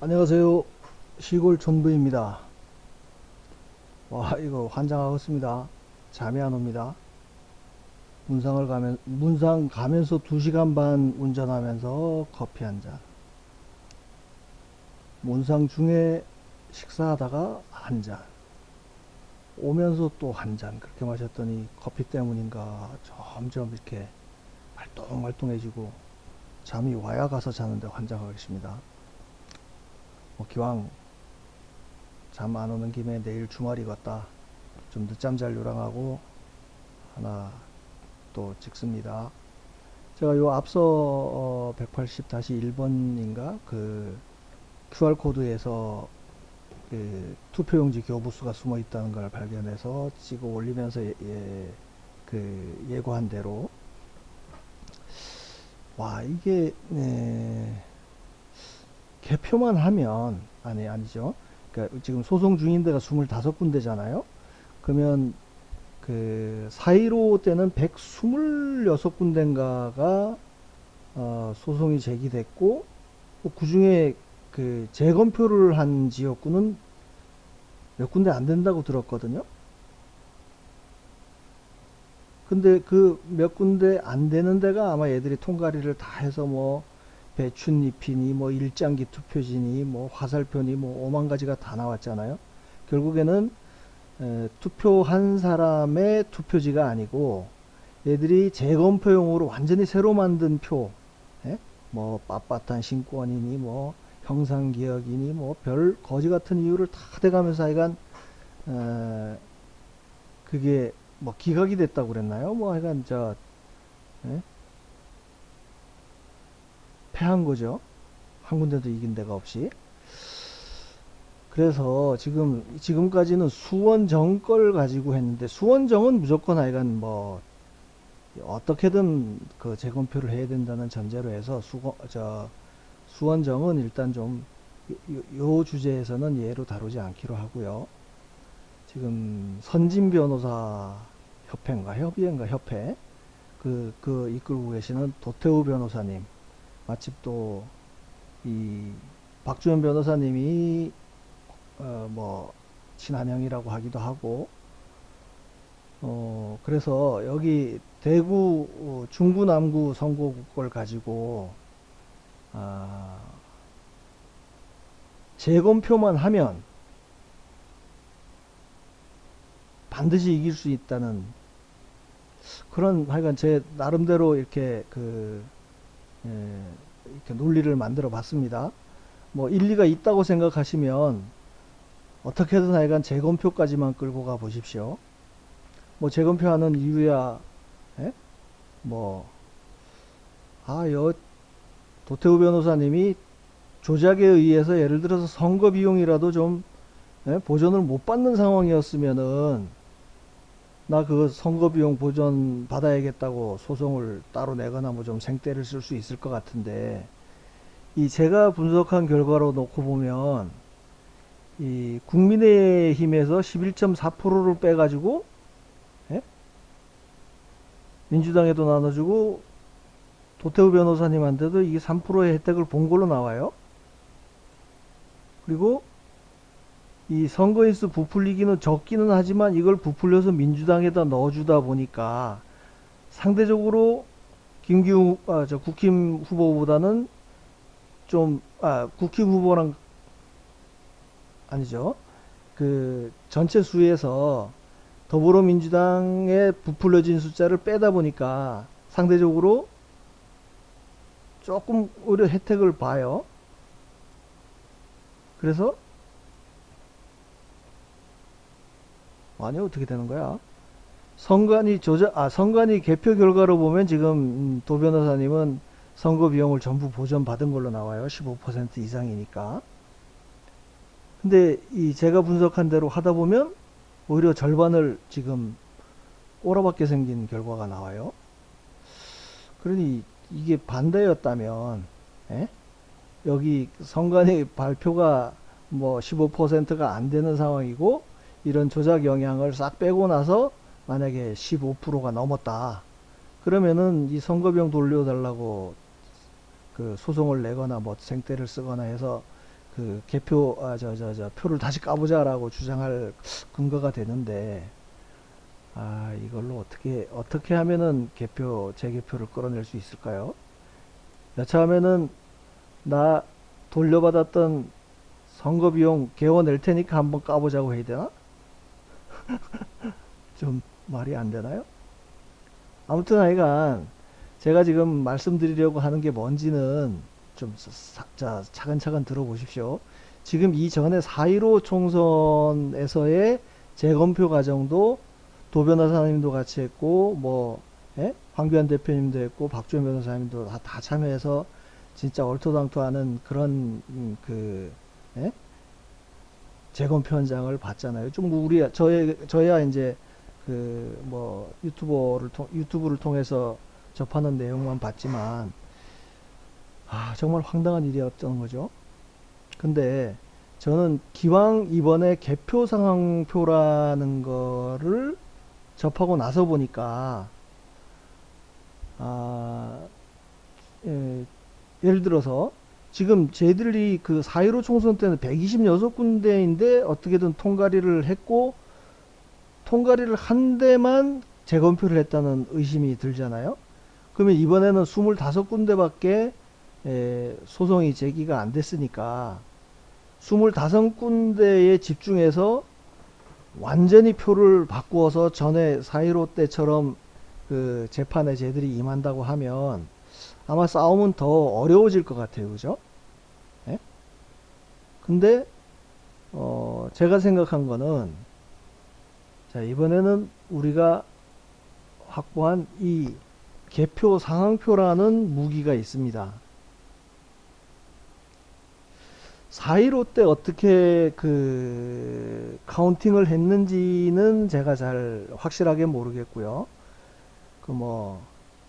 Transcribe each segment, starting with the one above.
안녕하세요. 시골 촌부입니다. 와, 이거 환장하겠습니다. 잠이 안 옵니다. 문상 가면서 2시간 반 운전하면서 커피 한 잔. 문상 중에 식사하다가 한 잔. 오면서 또 한 잔. 그렇게 마셨더니 커피 때문인가 점점 이렇게 말똥말똥해지고 잠이 와야 가서 자는데 환장하겠습니다. 기왕 잠 안 오는 김에 내일 주말이겠다. 좀 늦잠 잘 요랑하고 하나 또 찍습니다. 제가 요 앞서 180-1번인가 그 QR코드에서 그 투표용지 교부수가 숨어 있다는 걸 발견해서 찍어 올리면서 그 예고한 대로 와 이게 개표만 하면 아니죠. 그러니까 지금 소송 중인 데가 25군데잖아요. 그러면 그 4.15 때는 126군데인가가 소송이 제기됐고 그 중에 그 재검표를 한 지역구는 몇 군데 안 된다고 들었거든요. 근데 그 몇 군데 안 되는 데가 아마 얘들이 통과리를 다 해서 뭐 배춧잎이니 뭐 일장기 투표지니 뭐 화살표니 뭐 오만 가지가 다 나왔잖아요. 결국에는 투표한 사람의 투표지가 아니고 얘들이 재검표용으로 완전히 새로 만든 표, 예? 뭐 빳빳한 신권이니 뭐 형상기억이니 뭐 별 거지 같은 이유를 다 대가면서 하여간 그게 뭐 기각이 됐다고 그랬나요? 뭐 하여간 예? 패한 거죠. 한 군데도 이긴 데가 없이. 그래서 지금까지는 수원정 걸 가지고 했는데 수원정은 무조건 하여간 뭐 어떻게든 그 재검표를 해야 된다는 전제로 해서 수원정은 일단 좀 요 주제에서는 예로 다루지 않기로 하고요. 지금 선진 변호사 협회인가 협의회인가 협회 그 이끌고 계시는 도태우 변호사님, 마침 또 이 박주현 변호사님이 뭐 친한형이라고 하기도 하고 그래서 여기 대구 중구 남구 선거구 걸 가지고 아, 재검표만 하면 반드시 이길 수 있다는 그런 하여간 제 나름대로 이렇게 이렇게 논리를 만들어 봤습니다. 뭐 일리가 있다고 생각하시면 어떻게든 하여간 재검표까지만 끌고 가 보십시오. 뭐 재검표하는 이유야, 예? 뭐, 도태우 변호사님이 조작에 의해서 예를 들어서 선거 비용이라도 좀 보전을 못 받는 상황이었으면은 나 그 선거 비용 보전 받아야겠다고 소송을 따로 내거나 뭐 좀 생떼를 쓸 수 있을 것 같은데 이 제가 분석한 결과로 놓고 보면 이 국민의힘에서 11.4%를 빼가지고 예? 민주당에도 나눠주고 도태우 변호사님한테도 이게 3%의 혜택을 본 걸로 나와요. 그리고 이 선거인수 부풀리기는 적기는 하지만 이걸 부풀려서 민주당에다 넣어주다 보니까 상대적으로 국힘 후보보다는 국힘 후보랑 아니죠. 그 전체 수에서 더불어민주당에 부풀려진 숫자를 빼다 보니까 상대적으로 조금 오히려 혜택을 봐요. 그래서 아니 어떻게 되는 거야? 선관위 개표 결과로 보면 지금 도 변호사님은 선거 비용을 전부 보전 받은 걸로 나와요. 15% 이상이니까. 근데 이 제가 분석한 대로 하다 보면 오히려 절반을 지금 꼬라박게 생긴 결과가 나와요. 그러니 이게 반대였다면 에? 여기 선관위 발표가 뭐 15%가 안 되는 상황이고 이런 조작 영향을 싹 빼고 나서 만약에 15%가 넘었다. 그러면은 이 선거비용 돌려달라고 그 소송을 내거나 뭐 생떼를 쓰거나 해서 그 개표, 표를 다시 까보자라고 주장할 근거가 되는데, 이걸로 어떻게 하면은 재개표를 끌어낼 수 있을까요? 여차하면은, 나 돌려받았던 선거 비용 개원 낼 테니까 한번 까보자고 해야 되나? 좀 말이 안 되나요? 아무튼 하여간, 제가 지금 말씀드리려고 하는 게 뭔지는 좀 차근차근 들어보십시오. 지금 이전에 4.15 총선에서의 재검표 과정도 도 변호사님도 같이 했고, 황교안 대표님도 했고, 박주현 변호사님도 다 참여해서 진짜 얼토당토하는 그런, 예? 재검표 현장을 봤잖아요. 좀 저야 이제, 유튜브를 통해서 접하는 내용만 봤지만, 정말 황당한 일이었던 거죠. 근데 저는 기왕 이번에 개표 상황표라는 거를 접하고 나서 보니까, 아, 예, 예를 들어서 지금 쟤들이 그 4.15 총선 때는 126군데인데 어떻게든 통과리를 했고, 통과리를 한 데만 재검표를 했다는 의심이 들잖아요. 그러면 이번에는 25군데밖에 소송이 제기가 안 됐으니까 25군데에 집중해서 완전히 표를 바꾸어서 전에 4.15 때처럼 그 재판에 쟤들이 임한다고 하면 아마 싸움은 더 어려워질 것 같아요. 그죠? 예? 근데 제가 생각한 거는, 자, 이번에는 우리가 확보한 이 개표 상황표라는 무기가 있습니다. 4.15 때 어떻게 그 카운팅을 했는지는 제가 잘 확실하게 모르겠고요.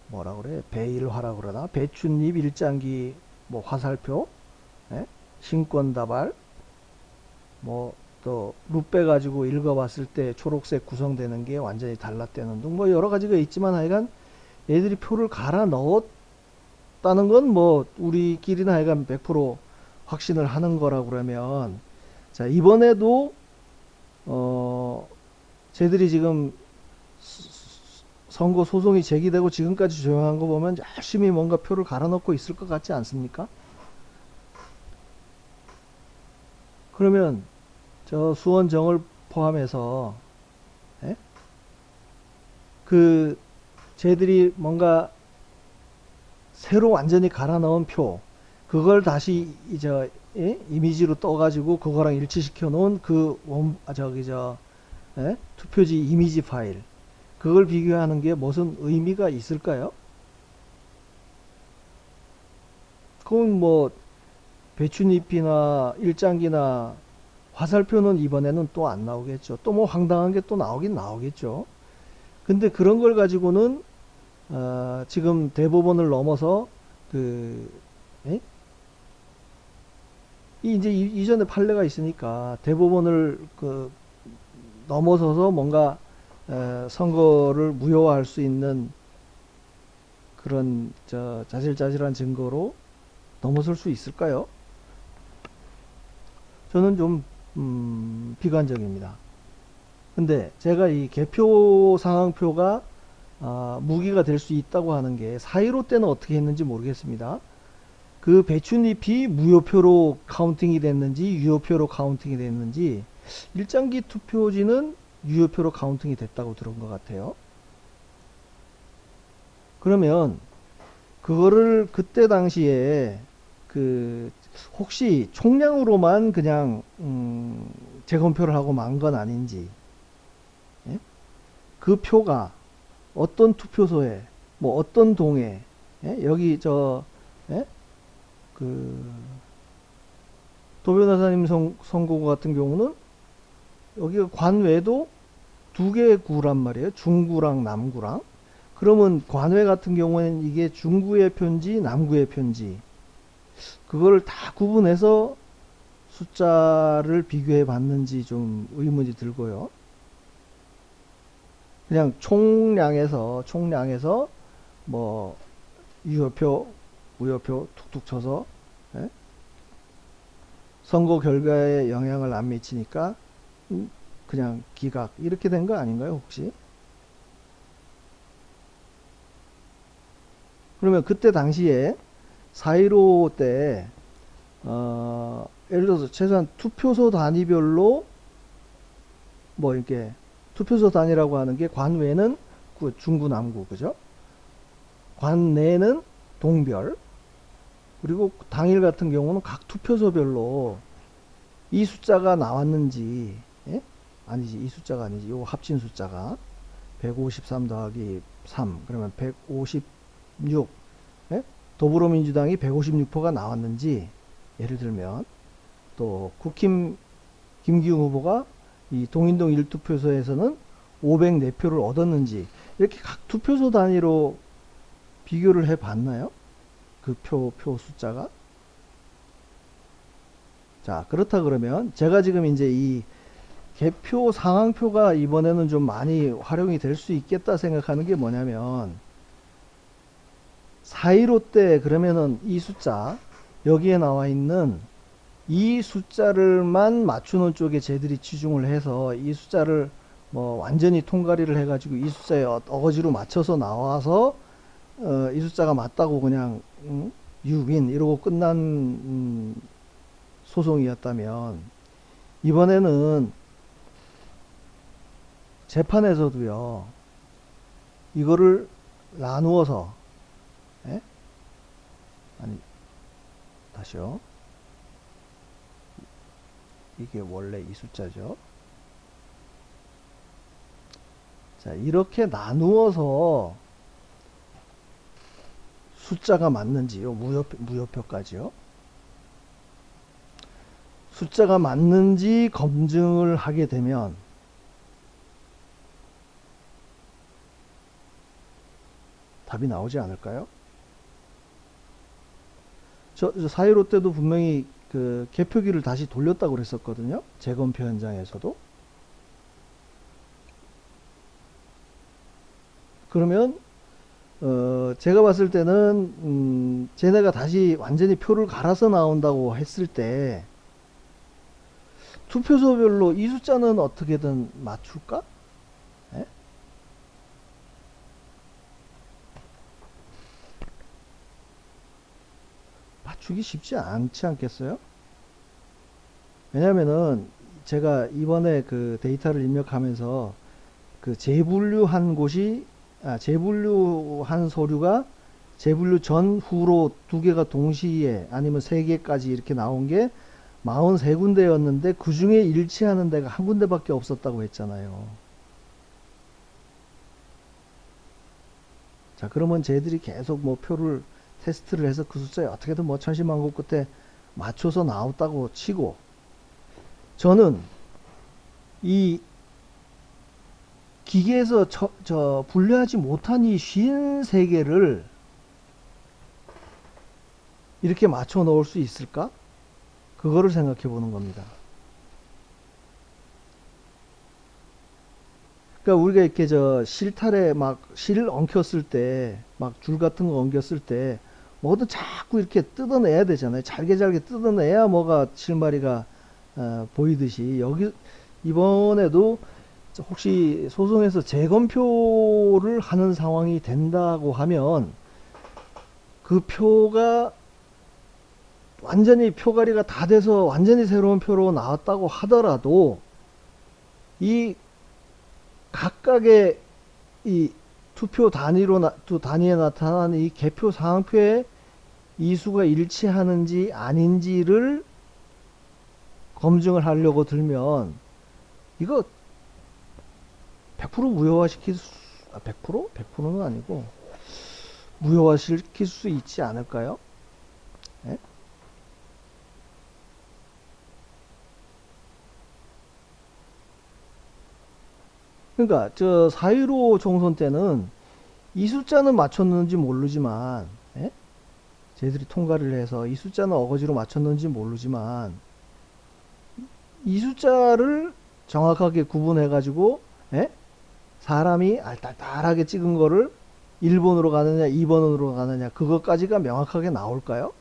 뭐라 그래? 배일화라 그러나? 배춧잎 일장기 화살표, 예? 신권다발, 또 룻 빼가지고 읽어봤을 때 초록색 구성되는 게 완전히 달랐다는 등 여러 가지가 있지만 하여간 얘들이 표를 갈아 넣었다는 건 우리끼리는 하여간 100% 확신을 하는 거라고 그러면, 자, 이번에도 쟤들이 지금 선거 소송이 제기되고 지금까지 조용한 거 보면 열심히 뭔가 표를 갈아 넣고 있을 것 같지 않습니까? 그러면 저 수원정을 포함해서, 예? 쟤들이 뭔가 새로 완전히 갈아 넣은 표, 그걸 다시 이미지로 떠가지고 그거랑 일치시켜 놓은 투표지 이미지 파일, 그걸 비교하는 게 무슨 의미가 있을까요? 그건 배춧잎이나 일장기나 화살표는 이번에는 또 안 나오겠죠. 또 황당한 게 또 나오긴 나오겠죠. 근데 그런 걸 가지고는 지금 대법원을 넘어서 예? 이제 이전에 판례가 있으니까 대법원을 넘어서서 뭔가 선거를 무효화할 수 있는 그런 자질자질한 증거로 넘어설 수 있을까요? 저는 좀 비관적입니다. 근데 제가 이 개표 상황표가 무기가 될 수 있다고 하는 게 4.15 때는 어떻게 했는지 모르겠습니다. 그 배춧잎이 무효표로 카운팅이 됐는지 유효표로 카운팅이 됐는지, 일장기 투표지는 유효표로 카운팅이 됐다고 들은 것 같아요. 그러면 그거를 그때 당시에 혹시 총량으로만 그냥 재검표를 하고 만 건 아닌지, 예? 그 표가 어떤 투표소에 어떤 동에, 예? 여기 예? 도 변호사님 선거구 같은 경우는 여기가 관외도 두 개의 구란 말이에요. 중구랑 남구랑. 그러면 관외 같은 경우에는 이게 중구의 표인지 남구의 표인지, 그거를 다 구분해서 숫자를 비교해 봤는지 좀 의문이 들고요. 그냥 총량에서 유효표, 무효표 툭툭 쳐서, 예? 선거 결과에 영향을 안 미치니까 그냥 기각 이렇게 된 거 아닌가요 혹시? 그러면 그때 당시에 4.15 때 예를 들어서 최소한 투표소 단위별로 뭐 이렇게 투표소 단위라고 하는 게 관외는 중구 남구 그죠? 관내는 동별 그리고 당일 같은 경우는 각 투표소별로 이 숫자가 나왔는지 예? 아니지 이 숫자가 아니지 요 합친 숫자가 153 더하기 3 그러면 156 예? 더불어민주당이 156표가 나왔는지 예를 들면 또 국힘 김기웅 후보가 이 동인동 1투표소에서는 504표를 얻었는지 이렇게 각 투표소 단위로 비교를 해 봤나요? 그 표 숫자가 자 그렇다 그러면 제가 지금 이제 이 개표 상황표가 이번에는 좀 많이 활용이 될 수 있겠다 생각하는 게 뭐냐면 4.15 때 그러면은 이 숫자 여기에 나와 있는 이 숫자를만 맞추는 쪽에 쟤들이 치중을 해서 이 숫자를 뭐 완전히 통과리를 해가지고 이 숫자에 어거지로 맞춰서 나와서 이 숫자가 맞다고 그냥 유윈 이러고 끝난 소송이었다면 이번에는 재판에서도요 이거를 나누어서 예? 아니 다시요 이게 원래 이 숫자죠. 자 이렇게 나누어서 숫자가 맞는지요 무효표까지요 숫자가 맞는지 검증을 하게 되면 답이 나오지 않을까요? 저 4.15 때도 분명히 그 개표기를 다시 돌렸다고 그랬었거든요. 재검표 현장에서도. 그러면 제가 봤을 때는 쟤네가 다시 완전히 표를 갈아서 나온다고 했을 때 투표소별로 이 숫자는 어떻게든 맞출까? 예? 맞추기 쉽지 않지 않겠어요? 왜냐면은 제가 이번에 그 데이터를 입력하면서 그 재분류한 곳이 재분류한 서류가 재분류 전후로 두 개가 동시에 아니면 세 개까지 이렇게 나온 게 43군데였는데 그 중에 일치하는 데가 한 군데밖에 없었다고 했잖아요. 자 그러면 쟤들이 계속 뭐 표를 테스트를 해서 그 숫자에 어떻게든 뭐 천신만고 끝에 맞춰서 나왔다고 치고 저는 이 기계에서 분류하지 못한 이 53개를 이렇게 맞춰 넣을 수 있을까? 그거를 생각해 보는 겁니다. 그러니까 우리가 이렇게 실탈에 막 실 엉켰을 때, 막 줄 같은 거 엉겼을 때, 뭐든 자꾸 이렇게 뜯어내야 되잖아요. 잘게 뜯어내야 뭐가 실마리가 보이듯이 이번에도 혹시 소송에서 재검표를 하는 상황이 된다고 하면 그 표가 완전히 표가리가 다 돼서 완전히 새로운 표로 나왔다고 하더라도 이 각각의 이 투표 단위에 나타나는 이 개표 상황표에 이 수가 일치하는지 아닌지를 검증을 하려고 들면 이거 100% 무효화시킬 수, 100%? 100%는 아니고 무효화시킬 수 있지 않을까요? 예? 그러니까 저 4.15 총선 때는 이 숫자는 맞췄는지 모르지만 예? 쟤들이 통과를 해서 이 숫자는 어거지로 맞췄는지 모르지만 이 숫자를 정확하게 구분해 가지고 예? 사람이 알딸딸하게 찍은 거를 1번으로 가느냐 2번으로 가느냐 그것까지가 명확하게 나올까요?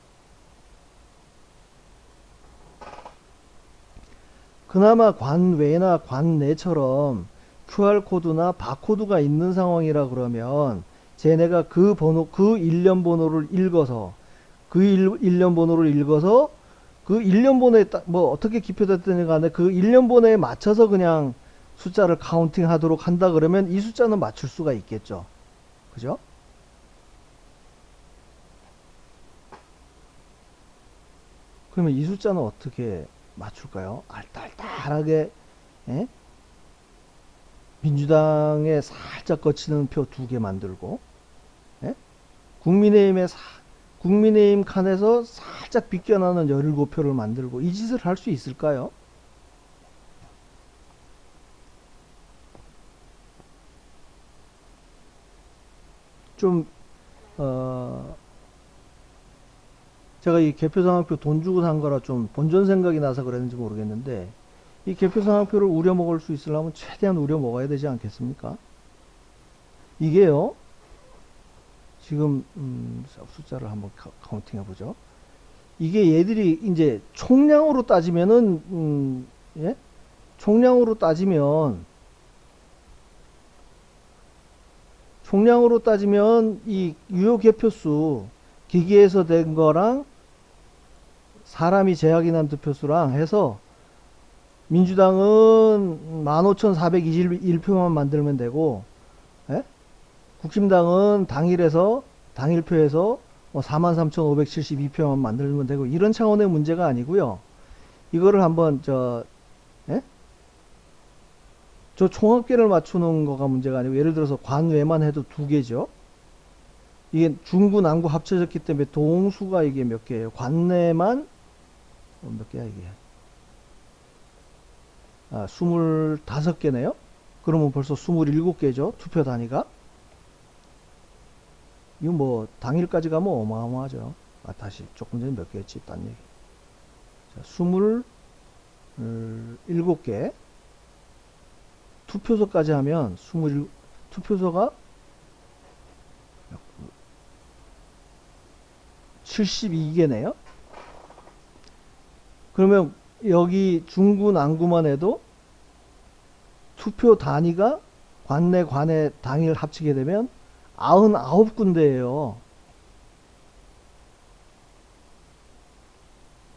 그나마 관외나 관내처럼 QR코드나 바코드가 있는 상황이라 그러면 쟤네가 그 번호, 그 일련 번호를 읽어서 일련 번호를 읽어서 그 일련 번호에 뭐 어떻게 기표됐든 간에 그 일련 번호에 맞춰서 그냥 숫자를 카운팅 하도록 한다 그러면 이 숫자는 맞출 수가 있겠죠. 그죠? 그러면 이 숫자는 어떻게 맞출까요? 알딸딸하게, 예? 민주당에 살짝 거치는 표 2개 만들고, 예? 국민의힘에 국민의힘 칸에서 살짝 비껴나는 17표를 만들고 이 짓을 할 수 있을까요? 좀 제가 이 개표상황표 돈 주고 산 거라 좀 본전 생각이 나서 그랬는지 모르겠는데 이 개표상황표를 우려먹을 수 있으려면 최대한 우려먹어야 되지 않겠습니까? 이게요 지금 숫자를 한번 카운팅 해보죠. 이게 얘들이 이제 총량으로 따지면은 예? 총량으로 따지면 이 유효 개표수 기기에서 된 거랑 사람이 재확인한 득표수랑 해서 민주당은 15,421표만 만들면 되고, 예? 국힘당은 당일표에서 43,572표만 만들면 되고, 이런 차원의 문제가 아니고요. 이거를 한번 예? 저 총합계를 맞추는 거가 문제가 아니고, 예를 들어서 관외만 해도 2개죠. 이게 중구 남구 합쳐졌기 때문에 동수가 이게 몇 개예요? 관내만 몇 개야 이게? 25개네요. 그러면 벌써 27개죠. 투표 단위가. 이거 뭐 당일까지 가면 어마어마하죠. 다시 조금 전에 몇 개였지? 딴 얘기. 자, 27개. 투표소까지 하면 27 투표소가 72개네요. 그러면 여기 중구 남구만 해도 투표 단위가 관내 관외 당일 합치게 되면 99군데예요.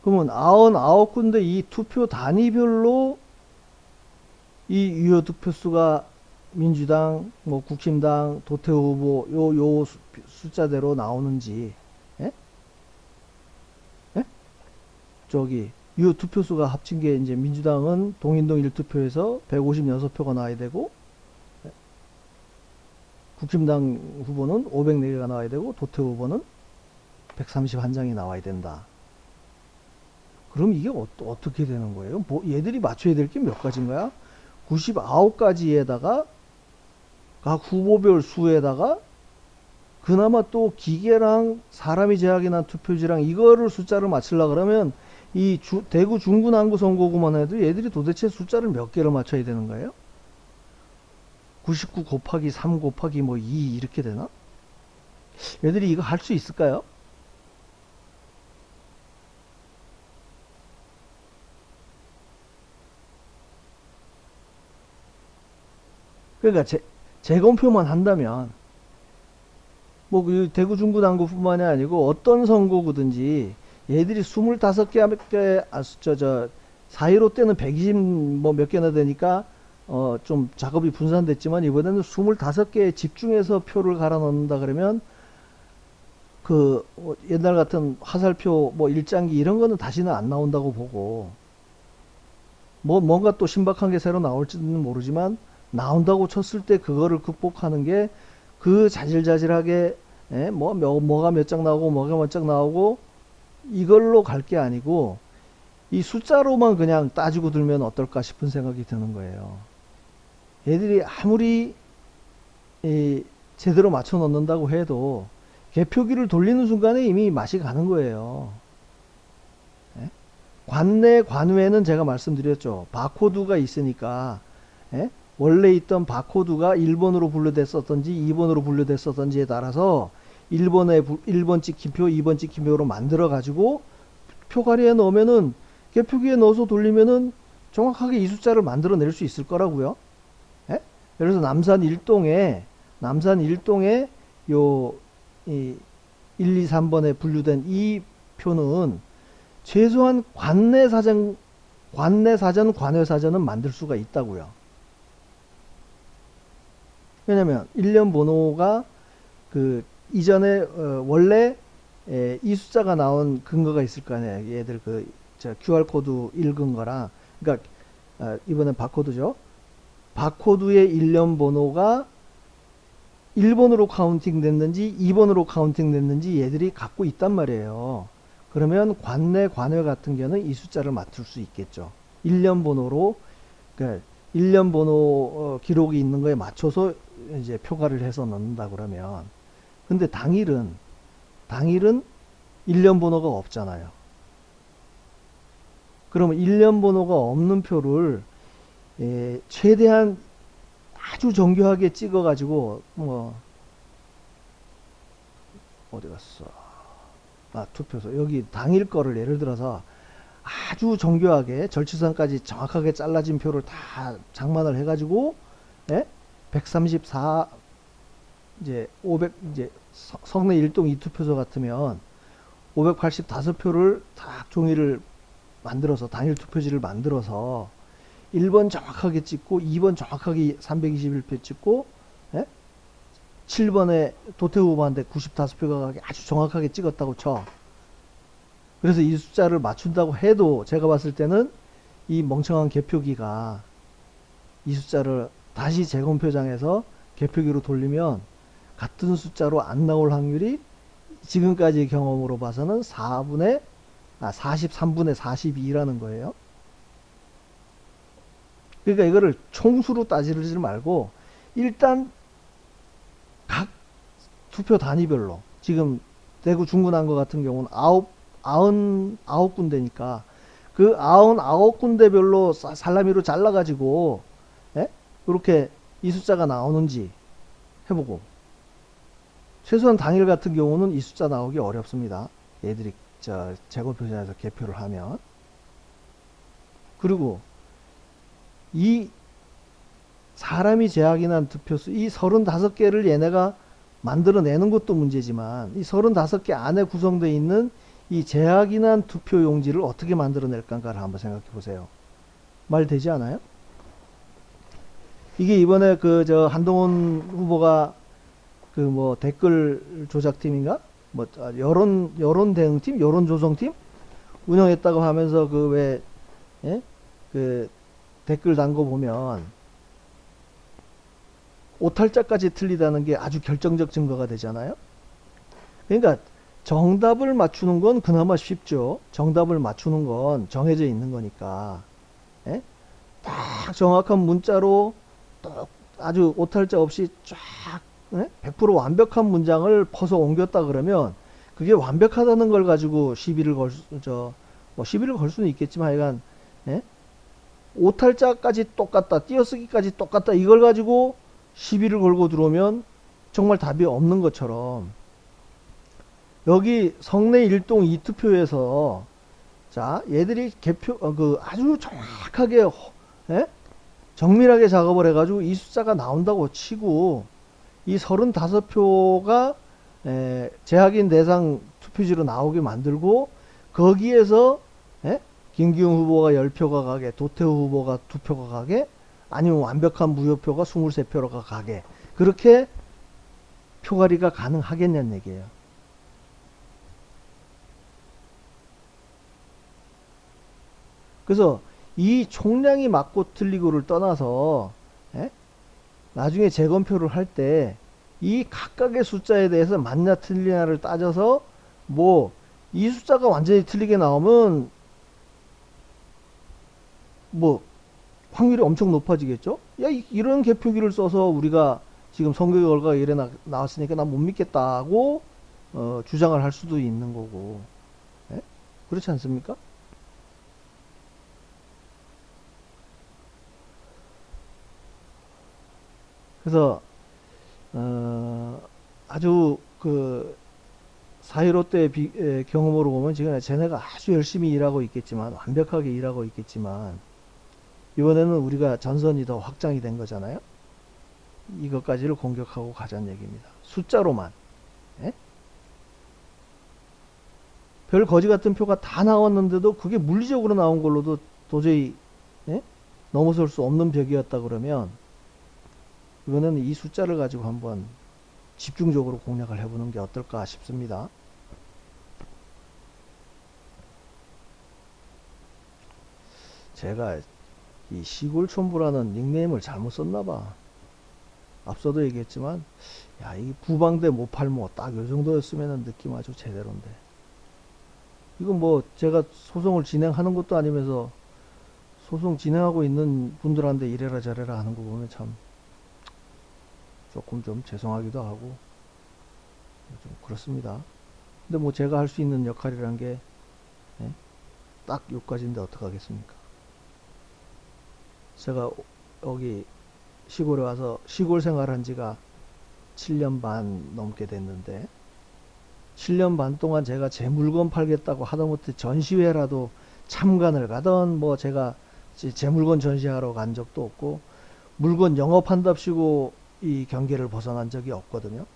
그러면 99군데 이 투표 단위별로 이 유효 득표수가 민주당, 뭐 국힘당, 도태 후보 요 숫자대로 나오는지, 예? 예? 저기 유효 투표수가 합친 게 이제 민주당은 동인동 1투표에서 156표가 나와야 되고, 예? 국힘당 후보는 504개가 나와야 되고, 도태 후보는 131장이 나와야 된다. 그럼 이게 어떻게 되는 거예요? 뭐 얘들이 맞춰야 될 게 몇 가지인가요? 99가지에다가 각 후보별 수에다가 그나마 또 기계랑 사람이 제약이난 투표지랑 이거를 숫자를 맞추려고 그러면 이 대구 중구 남구 선거구만 해도 얘들이 도대체 숫자를 몇 개를 맞춰야 되는 거예요? 99 곱하기 3 곱하기 뭐 2 이렇게 되나? 얘들이 이거 할 수 있을까요? 그러니까 재검표만 한다면 뭐 그 대구 중구 남구뿐만이 아니고 어떤 선거구든지 얘들이 25개 4.15 때는 120 뭐 몇 개나 되니까 좀 작업이 분산됐지만 이번에는 25개에 집중해서 표를 갈아 넣는다 그러면 그 옛날 같은 화살표 뭐 일장기 이런 거는 다시는 안 나온다고 보고 뭐 뭔가 또 신박한 게 새로 나올지는 모르지만 나온다고 쳤을 때 그거를 극복하는 게 그 자질자질하게 뭐가 몇 장 나오고 뭐가 몇 장 나오고 이걸로 갈 게 아니고 이 숫자로만 그냥 따지고 들면 어떨까 싶은 생각이 드는 거예요. 얘들이 아무리 제대로 맞춰 넣는다고 해도 개표기를 돌리는 순간에 이미 맛이 가는 거예요. 관내 관외는 제가 말씀드렸죠. 바코드가 있으니까 원래 있던 바코드가 1번으로 분류됐었던지 2번으로 분류됐었던지에 따라서 1번 찍힌표, 2번 찍힌표로 만들어 가지고 표가리에 넣으면은 개표기에 넣어서 돌리면은 정확하게 이 숫자를 만들어낼 수 있을 거라고요. 예? 그래서 남산 일동에 요, 이 1, 2, 3번에 분류된 이 표는 최소한 관내사전은 만들 수가 있다고요. 왜냐면 일련 번호가 그 이전에 원래 이 숫자가 나온 근거가 있을 거 아니에요. 얘들 QR코드 읽은 거랑, 그러니까 이번엔 바코드죠. 바코드의 일련 번호가 1번으로 카운팅 됐는지 2번으로 카운팅 됐는지 얘들이 갖고 있단 말이에요. 그러면 관내 관외 같은 경우는 이 숫자를 맞출 수 있겠죠. 일련 번호로, 그러니까 일련 번호 기록이 있는 거에 맞춰서 이제 표가를 해서 넣는다 그러면, 근데 당일은 일련 번호가 없잖아요. 그러면 일련 번호가 없는 표를 최대한 아주 정교하게 찍어 가지고 어디 갔어? 투표소. 여기 당일 거를 예를 들어서 아주 정교하게 절취선까지 정확하게 잘라진 표를 다 장만을 해 가지고 134 이제 500 이제 성내 1동 2투표소 같으면 585표를 딱 종이를 만들어서 단일 투표지를 만들어서 1번 정확하게 찍고 2번 정확하게 321표 찍고 7번에 도태 후보한테 95표가 가게 아주 정확하게 찍었다고 쳐. 그래서 이 숫자를 맞춘다고 해도 제가 봤을 때는 이 멍청한 개표기가 이 숫자를 다시 재검표장에서 개표기로 돌리면 같은 숫자로 안 나올 확률이 지금까지 경험으로 봐서는 43분의 42라는 거예요. 그러니까 이거를 총수로 따지지 말고 일단 각 투표 단위별로, 지금 대구 중구난거 같은 경우는 99군데니까 그 99군데별로 살라미로 잘라가지고 이렇게 이 숫자가 나오는지 해보고, 최소한 당일 같은 경우는 이 숫자 나오기 어렵습니다. 얘들이 재검표장에서 개표를 하면. 그리고 이 사람이 제약인한 투표수, 이 35개를 얘네가 만들어내는 것도 문제지만 이 35개 안에 구성되어 있는 이 제약인한 투표 용지를 어떻게 만들어낼까를 한번 생각해 보세요. 말 되지 않아요? 이게 이번에 한동훈 후보가 댓글 조작팀인가? 여론 대응팀? 여론 조성팀? 운영했다고 하면서 댓글 단 거 보면 오탈자까지 틀리다는 게 아주 결정적 증거가 되잖아요. 그러니까 정답을 맞추는 건 그나마 쉽죠. 정답을 맞추는 건 정해져 있는 거니까. 딱 정확한 문자로 또 아주 오탈자 없이 쫙 100% 완벽한 문장을 퍼서 옮겼다 그러면 그게 완벽하다는 걸 가지고 시비를 시비를 걸 수는 있겠지만 하여간 오탈자까지 똑같다, 띄어쓰기까지 똑같다, 이걸 가지고 시비를 걸고 들어오면 정말 답이 없는 것처럼, 여기 성내 1동 2투표에서 얘들이 아주 정확하게 정밀하게 작업을 해가지고 이 숫자가 나온다고 치고, 이 35표가 재확인 대상 투표지로 나오게 만들고, 거기에서 김기웅 후보가 10표가 가게, 도태우 후보가 2표가 가게, 아니면 완벽한 무효표가 23표가 가게, 그렇게 표가리가 가능하겠냐는 얘기예요. 그래서 이 총량이 맞고 틀리고를 떠나서 나중에 재검표를 할 때 이 각각의 숫자에 대해서 맞냐 틀리냐를 따져서 이 숫자가 완전히 틀리게 나오면 확률이 엄청 높아지겠죠. 이런 개표기를 써서 우리가 지금 선거 결과가 이래 나왔으니까 난 못 믿겠다고 주장을 할 수도 있는 거고. 그렇지 않습니까? 그래서 아주 4.15 때 경험으로 보면 지금 쟤네가 아주 열심히 일하고 있겠지만, 완벽하게 일하고 있겠지만, 이번에는 우리가 전선이 더 확장이 된 거잖아요. 이것까지를 공격하고 가자는 얘기입니다. 숫자로만. 예? 별 거지 같은 표가 다 나왔는데도 그게 물리적으로 나온 걸로도 도저히 예? 넘어설 수 없는 벽이었다 그러면 이번에는 이 숫자를 가지고 한번 집중적으로 공략을 해보는 게 어떨까 싶습니다. 제가 이 시골촌부라는 닉네임을 잘못 썼나봐. 앞서도 얘기했지만 야, 이 부방대 모팔모 딱 요 정도였으면 느낌 아주 제대로인데 이건 뭐 제가 소송을 진행하는 것도 아니면서 소송 진행하고 있는 분들한테 이래라 저래라 하는 거 보면 참 조금 좀 죄송하기도 하고 좀 그렇습니다. 근데 뭐 제가 할 수 있는 역할이란 게 딱 요까지인데 어떡하겠습니까? 제가 여기 시골에 와서 시골 생활한 지가 7년 반 넘게 됐는데 7년 반 동안 제가 제 물건 팔겠다고 하다못해 전시회라도 참관을 가던 뭐 제가 제 물건 전시하러 간 적도 없고 물건 영업한답시고 이 경계를 벗어난 적이 없거든요.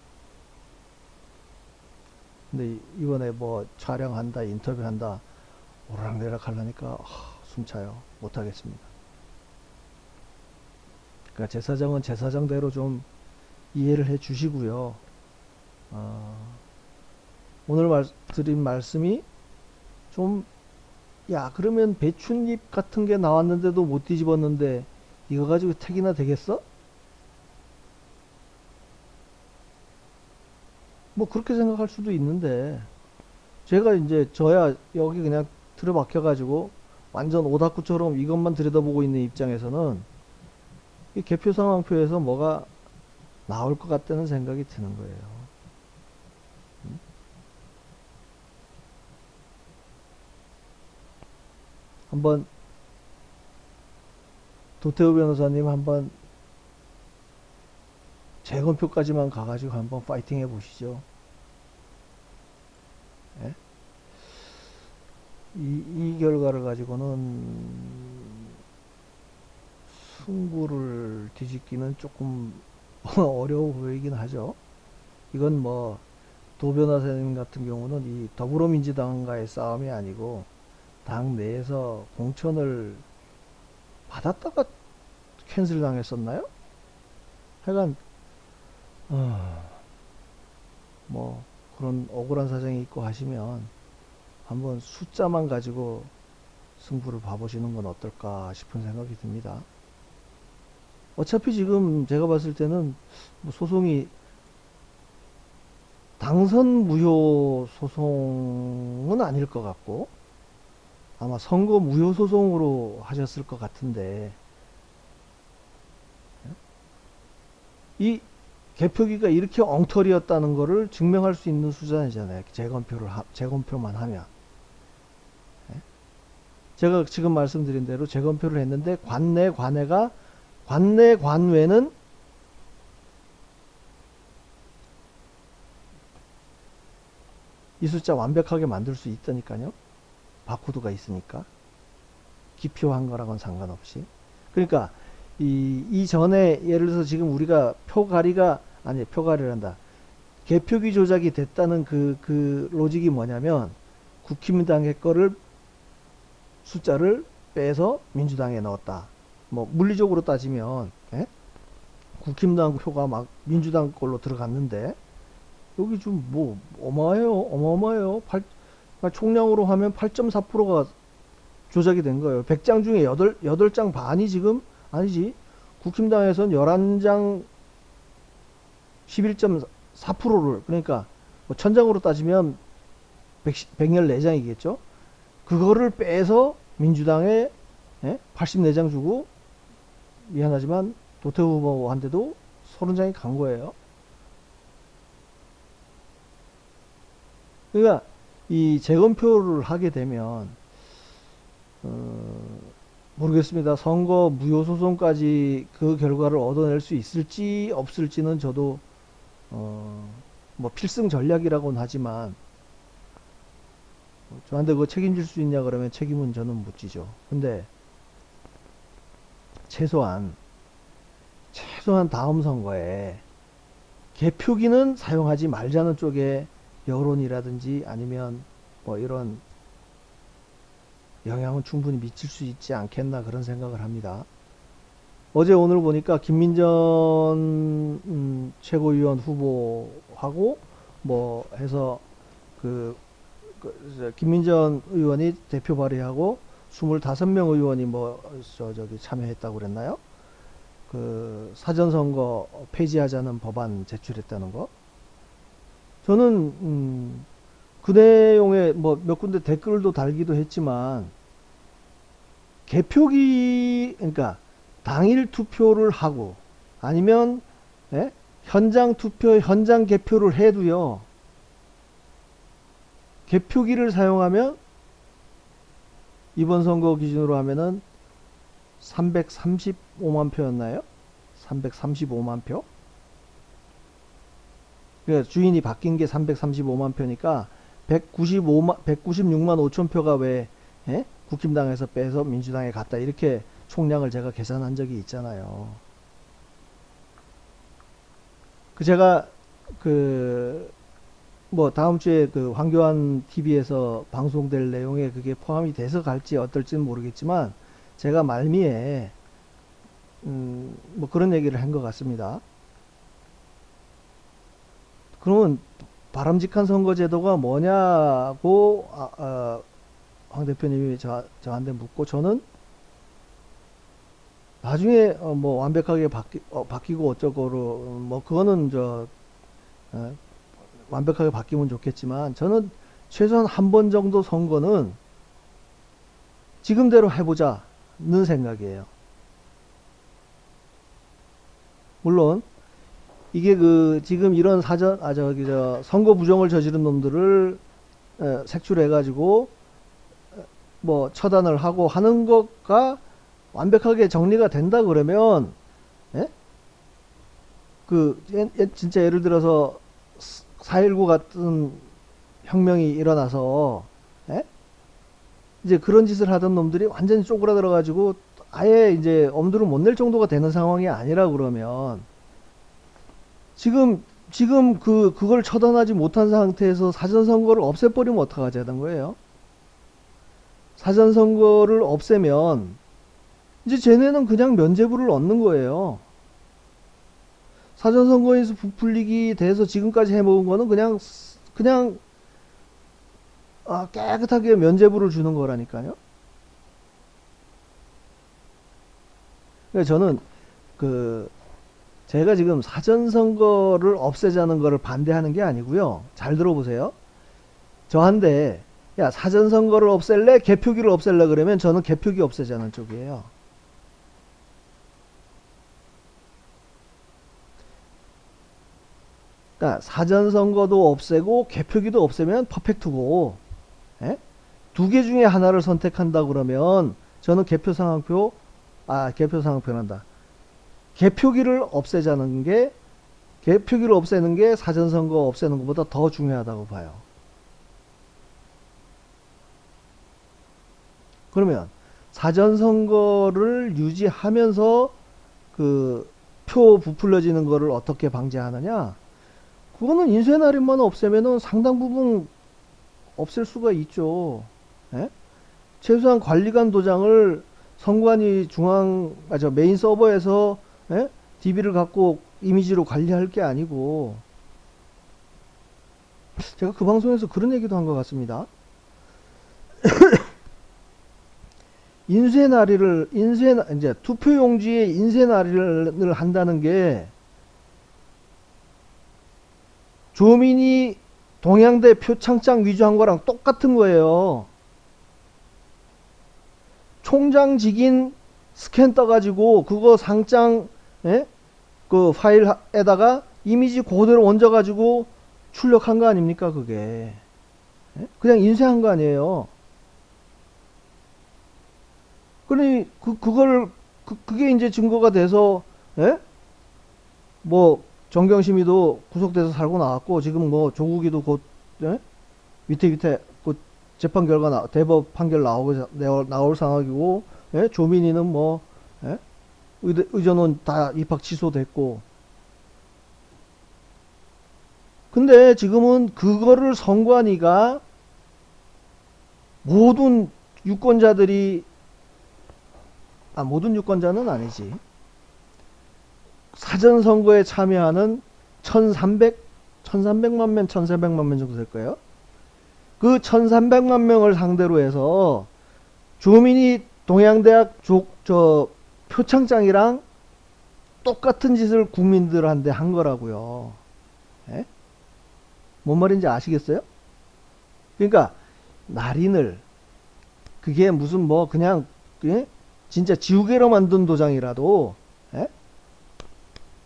근데 이번에 뭐 촬영한다 인터뷰한다 오락내락 하려니까 숨차요. 못하겠습니다. 그러니까 제 사정은 제 사정대로 좀 이해를 해 주시고요. 오늘 드린 말씀이 좀, 야, 그러면 배춧잎 같은 게 나왔는데도 못 뒤집었는데 이거 가지고 택이나 되겠어? 뭐 그렇게 생각할 수도 있는데 제가 이제 저야 여기 그냥 틀어박혀 가지고 완전 오다쿠처럼 이것만 들여다보고 있는 입장에서는 이 개표 상황표에서 뭐가 나올 것 같다는 생각이 드는 거예요. 한번 도태우 변호사님 한번 재검표까지만 가가지고 한번 파이팅 해보시죠. 예? 이 결과를 가지고는 승부를 뒤집기는 조금 어려워 보이긴 하죠. 이건 뭐 도 변호사님 같은 경우는 이 더불어민주당과의 싸움이 아니고 당 내에서 공천을 받았다가 캔슬 당했었나요? 하여간 뭐 그런 억울한 사정이 있고 하시면 한번 숫자만 가지고 승부를 봐보시는 건 어떨까 싶은 생각이 듭니다. 어차피 지금 제가 봤을 때는 뭐 소송이 당선 무효 소송은 아닐 것 같고 아마 선거 무효 소송으로 하셨을 것 같은데 이 개표기가 이렇게 엉터리였다는 거를 증명할 수 있는 수단이잖아요. 재검표만 하면. 제가 지금 말씀드린 대로 재검표를 했는데 관내 관외는 이 숫자 완벽하게 만들 수 있다니까요. 바코드가 있으니까. 기표한 거랑은 상관없이. 그러니까 이전에 예를 들어서 지금 우리가 표가리란다. 개표기 조작이 됐다는 그 로직이 뭐냐면 국힘당의 거를 숫자를 빼서 민주당에 넣었다. 뭐 물리적으로 따지면 국힘당 표가 막 민주당 걸로 들어갔는데 여기 좀 뭐 어마어마해요. 그러니까 총량으로 하면 8.4%가 조작이 된 거예요. 100장 중에 8장 반이 지금 아니지. 국힘당에선 11장 11.4%를 그러니까 뭐 천장으로 따지면 114장이겠죠. 그거를 빼서 민주당에 84장 주고 미안하지만 도태우 후보한테도 30장이 간 거예요. 그러니까 이 재검표를 하게 되면 모르겠습니다. 선거 무효 소송까지 그 결과를 얻어낼 수 있을지 없을지는 저도 뭐 필승 전략이라고는 하지만 저한테 그거 책임질 수 있냐 그러면 책임은 저는 못 지죠. 근데 최소한 다음 선거에 개표기는 사용하지 말자는 쪽에 여론이라든지 아니면 뭐 이런 영향은 충분히 미칠 수 있지 않겠나 그런 생각을 합니다. 어제 오늘 보니까 김민전 최고위원 후보하고 뭐 해서 그, 김민전 의원이 대표 발의하고 25명 의원이 뭐 저기 참여했다고 그랬나요? 그 사전선거 폐지하자는 법안 제출했다는 거. 저는 그 내용에 뭐 몇 군데 댓글도 달기도 했지만 개표기 그러니까 당일 투표를 하고 아니면 예? 현장 투표 현장 개표를 해도요. 개표기를 사용하면 이번 선거 기준으로 하면은 335만 표였나요? 335만 표? 그러니까 주인이 바뀐 게 335만 표니까 196만 5천 표가 왜 예? 국힘당에서 빼서 민주당에 갔다 이렇게 총량을 제가 계산한 적이 있잖아요. 그 제가 그 뭐 다음 주에 그 황교안 TV에서 방송될 내용에 그게 포함이 돼서 갈지 어떨지는 모르겠지만 제가 말미에 뭐 그런 얘기를 한 것 같습니다. 그러면 바람직한 선거제도가 뭐냐고 황 대표님이 저한테 묻고 저는 나중에 뭐 완벽하게 바뀌고 어쩌고로 뭐 그거는 완벽하게 바뀌면 좋겠지만 저는 최소한 한 번 정도 선거는 지금대로 해보자는 생각이에요. 물론 이게 그 지금 이런 선거 부정을 저지른 놈들을 색출해가지고 뭐 처단을 하고 하는 것과 완벽하게 정리가 된다 그러면 예? 진짜 예를 들어서 4.19 같은 혁명이 일어나서 예? 이제 그런 짓을 하던 놈들이 완전히 쪼그라들어 가지고 아예 이제 엄두를 못 낼 정도가 되는 상황이 아니라 그러면 지금 그걸 처단하지 못한 상태에서 사전선거를 없애버리면 어떡하자는 거예요? 사전선거를 없애면 이제 쟤네는 그냥 면죄부를 얻는 거예요. 사전선거에서 부풀리기 돼서 지금까지 해먹은 거는 그냥 깨끗하게 면죄부를 주는 거라니까요. 그러니까 저는 제가 지금 사전선거를 없애자는 거를 반대하는 게 아니고요. 잘 들어보세요. 저한테 야 사전선거를 없앨래? 개표기를 없앨래? 그러면 저는 개표기 없애자는 쪽이에요. 그러니까 사전선거도 없애고 개표기도 없애면 퍼펙트고 예? 두 개 중에 하나를 선택한다 그러면 저는 개표상황표란다. 개표기를 없애는 게 사전선거 없애는 것보다 더 중요하다고 봐요. 그러면 사전선거를 유지하면서 그 표 부풀려지는 거를 어떻게 방지하느냐? 그거는 인쇄날인만 없애면은 상당 부분 없앨 수가 있죠. 예? 최소한 관리관 도장을 선관위 메인 서버에서 예? DB를 갖고 이미지로 관리할 게 아니고 제가 그 방송에서 그런 얘기도 한 것 같습니다. 이제 투표용지에 인쇄날인을 한다는 게 조민이 동양대 표창장 위조한 거랑 똑같은 거예요. 총장직인 스캔 떠가지고 그거 상장 예? 그 파일에다가 이미지 그대로 얹어가지고 출력한 거 아닙니까 그게. 예? 그냥 인쇄한 거 아니에요. 그러니 그게 이제 증거가 돼서 예? 뭐 정경심이도 구속돼서 살고 나왔고 지금 뭐 조국이도 곧 예? 위태 그 재판 결과 대법 판결 나올 상황이고 예? 조민이는 뭐 예? 의전원 다 입학 취소됐고. 근데 지금은 그거를 선관위가 모든 유권자들이, 모든 유권자는 아니지. 사전선거에 참여하는 1300만 명, 1400만 명 정도 될 거예요. 그 1300만 명을 상대로 해서 주민이 동양대학 표창장이랑 똑같은 짓을 국민들한테 한 거라고요. 예? 뭔 말인지 아시겠어요? 그러니까 날인을, 그게 무슨 뭐 그냥, 예? 진짜 지우개로 만든 도장이라도, 예?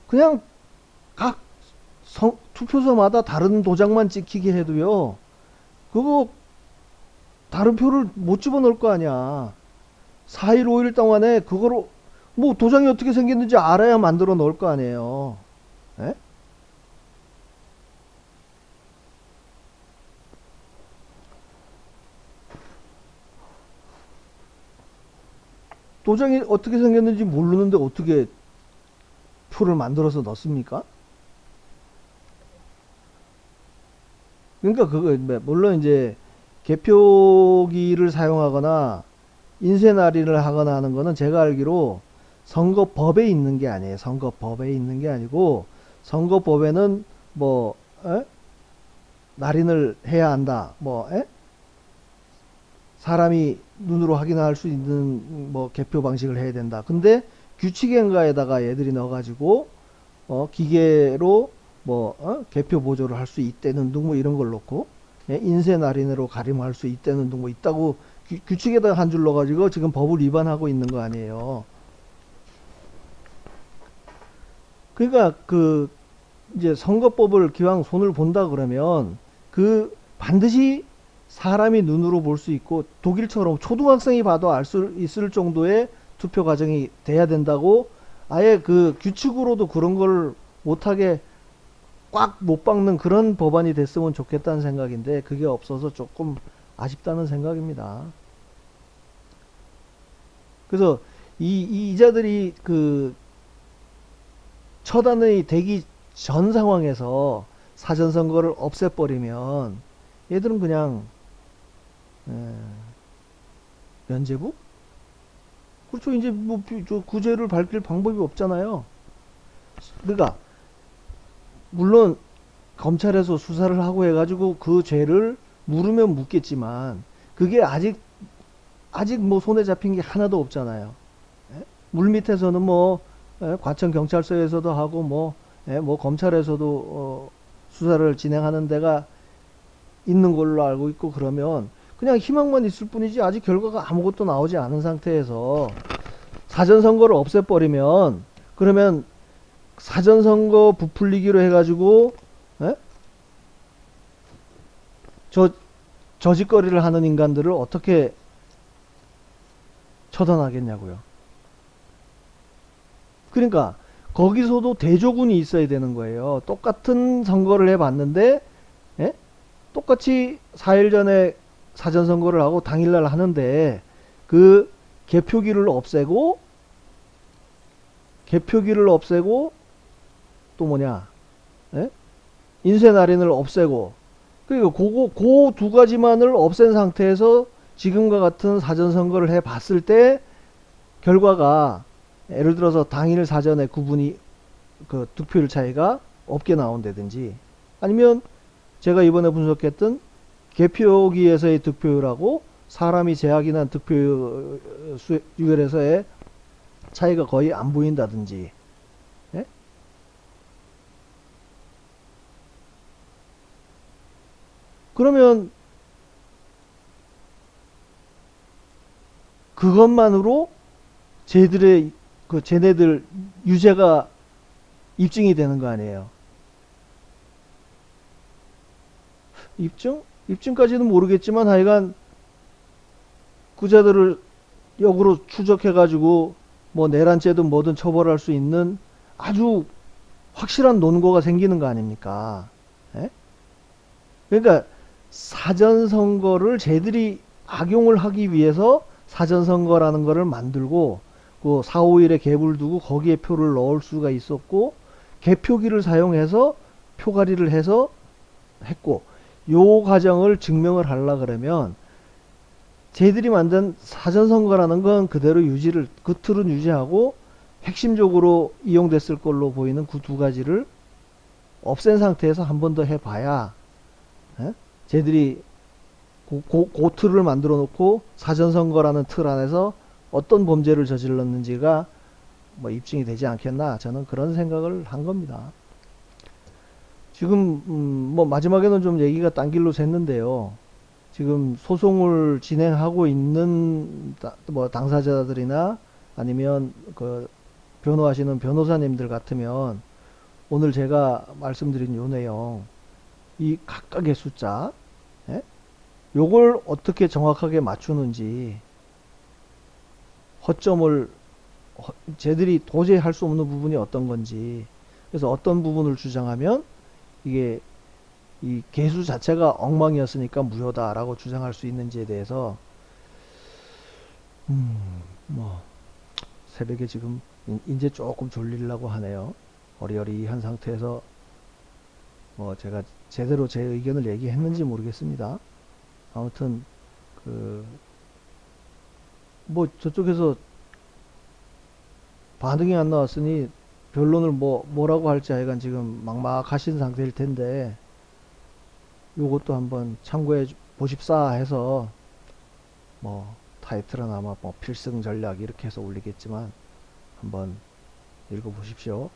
그냥 각 투표소마다 다른 도장만 찍히게 해도요, 그거 다른 표를 못 집어넣을 거 아니야. 4일 5일 동안에 그거로 뭐 도장이 어떻게 생겼는지 알아야 만들어 놓을 거 아니에요. 예? 도장이 어떻게 생겼는지 모르는데 어떻게 표를 만들어서 넣습니까? 그러니까 그거 물론 이제 개표기를 사용하거나 인쇄날인을 하거나 하는 거는 제가 알기로 선거법에 있는 게 아니에요. 선거법에 있는 게 아니고, 선거법에는 뭐 날인을 해야 한다. 뭐 사람이 눈으로 확인할 수 있는 뭐 개표 방식을 해야 된다. 근데 규칙엔가에다가 얘들이 넣어가지고 기계로 뭐 개표 보조를 할 수 있다는 등 뭐 이런 걸 넣고, 인쇄 날인으로 가림할 수 있다는 등 뭐 있다고 규칙에다가 한 줄 넣어가지고 지금 법을 위반하고 있는 거 아니에요. 그러니까 그 이제 선거법을 기왕 손을 본다 그러면 그 반드시 사람이 눈으로 볼 수 있고 독일처럼 초등학생이 봐도 알 수 있을 정도의 투표 과정이 돼야 된다고, 아예 그 규칙으로도 그런 걸 못하게 꽉 못 박는 그런 법안이 됐으면 좋겠다는 생각인데, 그게 없어서 조금 아쉽다는 생각입니다. 그래서 이 이자들이 그 처단이 되기 전 상황에서 사전선거를 없애버리면 얘들은 그냥 에, 면죄부? 그렇죠. 이제 뭐 구제를 밝힐 방법이 없잖아요. 그러니까 물론 검찰에서 수사를 하고 해가지고 그 죄를 물으면 묻겠지만, 그게 아직 뭐 손에 잡힌 게 하나도 없잖아요. 예? 물 밑에서는 뭐 과천 경찰서에서도 하고 뭐 검찰에서도 수사를 진행하는 데가 있는 걸로 알고 있고, 그러면 그냥 희망만 있을 뿐이지 아직 결과가 아무것도 나오지 않은 상태에서 사전선거를 없애버리면, 그러면 사전선거 부풀리기로 해가지고 에? 저짓거리를 하는 인간들을 어떻게 처단하겠냐고요. 그러니까 거기서도 대조군이 있어야 되는 거예요. 똑같은 선거를 해봤는데 똑같이 4일 전에 사전선거를 하고 당일날 하는데 그 개표기를 없애고 또 뭐냐, 인쇄 날인을 없애고, 그리고 그 두 가지만을 없앤 상태에서 지금과 같은 사전선거를 해 봤을 때 결과가, 예를 들어서 당일 사전에 구분이 그 득표율 차이가 없게 나온다든지, 아니면 제가 이번에 분석했던 개표기에서의 득표율하고 사람이 제약이 난 득표율에서의 차이가 거의 안 보인다든지. 예? 그러면 그것만으로 쟤네들 유죄가 입증이 되는 거 아니에요. 입증까지는 모르겠지만 하여간 그자들을 역으로 추적해가지고 뭐 내란죄든 뭐든 처벌할 수 있는 아주 확실한 논거가 생기는 거 아닙니까? 예? 그러니까 사전선거를 쟤들이 악용을 하기 위해서 사전선거라는 거를 만들고, 그 4, 5일에 갭을 두고 거기에 표를 넣을 수가 있었고 개표기를 사용해서 표가리를 해서 했고 요 과정을 증명을 하려 그러면 저희들이 만든 사전선거라는 건 그대로 유지를 그 틀은 유지하고 핵심적으로 이용됐을 걸로 보이는 그 두 가지를 없앤 상태에서 한 번 더 해봐야 저희들이 그 틀을 만들어 놓고 사전선거라는 틀 안에서 어떤 범죄를 저질렀는지가 뭐 입증이 되지 않겠나 저는 그런 생각을 한 겁니다. 지금 뭐 마지막에는 좀 얘기가 딴 길로 샜는데요. 지금 소송을 진행하고 있는 뭐 당사자들이나 아니면 그 변호하시는 변호사님들 같으면 오늘 제가 말씀드린 요 내용 이 각각의 숫자 예? 요걸 어떻게 정확하게 맞추는지 허점을 쟤들이 도저히 할 수 없는 부분이 어떤 건지 그래서 어떤 부분을 주장하면 이게 이 개수 자체가 엉망이었으니까 무효다라고 주장할 수 있는지에 대해서 뭐 새벽에 지금 이제 조금 졸리려고 하네요. 어리어리한 상태에서 뭐 제가 제대로 제 의견을 얘기했는지 모르겠습니다. 아무튼 그 뭐 저쪽에서 반응이 안 나왔으니 변론을 뭐라고 할지 하여간 지금 막막하신 상태일 텐데 요것도 한번 참고해 보십사 해서 뭐 타이틀은 아마 뭐 필승 전략 이렇게 해서 올리겠지만 한번 읽어 보십시오.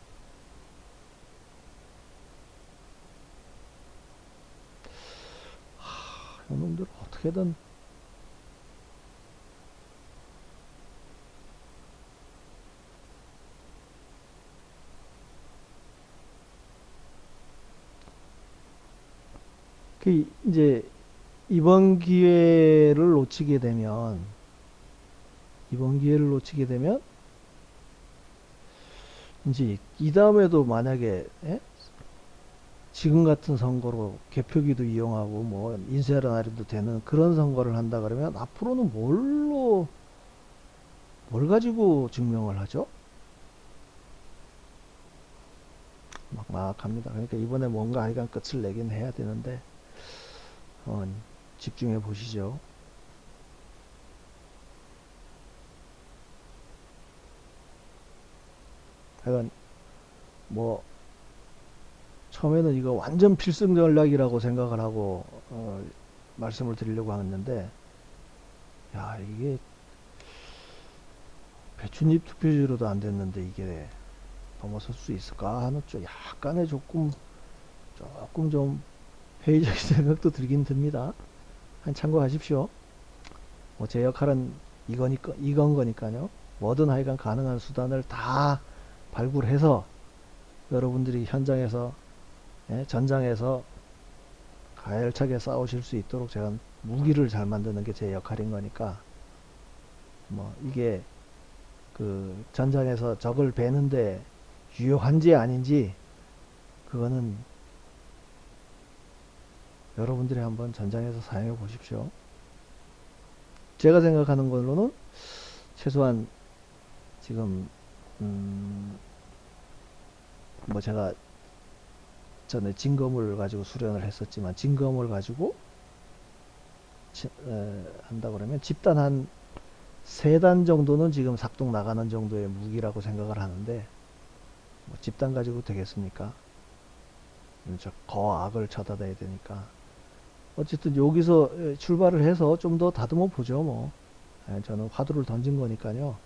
이놈들 어떻게든 그 이제 이번 기회를 놓치게 되면 이제 이 다음에도 만약에 지금 같은 선거로 개표기도 이용하고 뭐 인쇄라 날인도 되는 그런 선거를 한다 그러면 앞으로는 뭘 가지고 증명을 하죠? 막막합니다. 그러니까 이번에 뭔가 하여간 끝을 내긴 해야 되는데 집중해 보시죠. 하여간 뭐 처음에는 이거 완전 필승 전략이라고 생각을 하고 말씀을 드리려고 하는데 야 이게 배춧잎 투표지로도 안 됐는데 이게 넘어설 수 있을까 하는 좀 약간의 조금 좀 회의적인 생각도 들긴 듭니다. 한 참고하십시오. 뭐 제 역할은 이건 거니까요. 뭐든 하여간 가능한 수단을 다 발굴해서 여러분들이 현장에서 전장에서 가열차게 싸우실 수 있도록 제가 무기를 잘 만드는 게 제 역할인 거니까 뭐 이게 그 전장에서 적을 베는데 유효한지 아닌지 그거는 여러분들이 한번 전장에서 사용해 보십시오. 제가 생각하는 걸로는 최소한 지금 뭐 제가 전에 진검을 가지고 수련을 했었지만 진검을 가지고 한다 그러면 집단 한 3단 정도는 지금 작동 나가는 정도의 무기라고 생각을 하는데 뭐 집단 가지고 되겠습니까? 저 거악을 쳐다봐야 되니까 어쨌든 여기서 출발을 해서 좀 더 다듬어 보죠. 뭐 저는 화두를 던진 거니까요.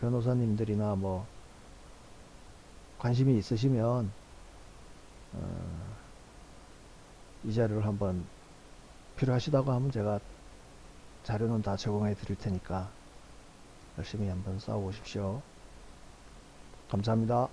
변호사님들이나 뭐 관심이 있으시면 이 자료를 한번 필요하시다고 하면 제가 자료는 다 제공해 드릴 테니까 열심히 한번 싸워보십시오. 감사합니다.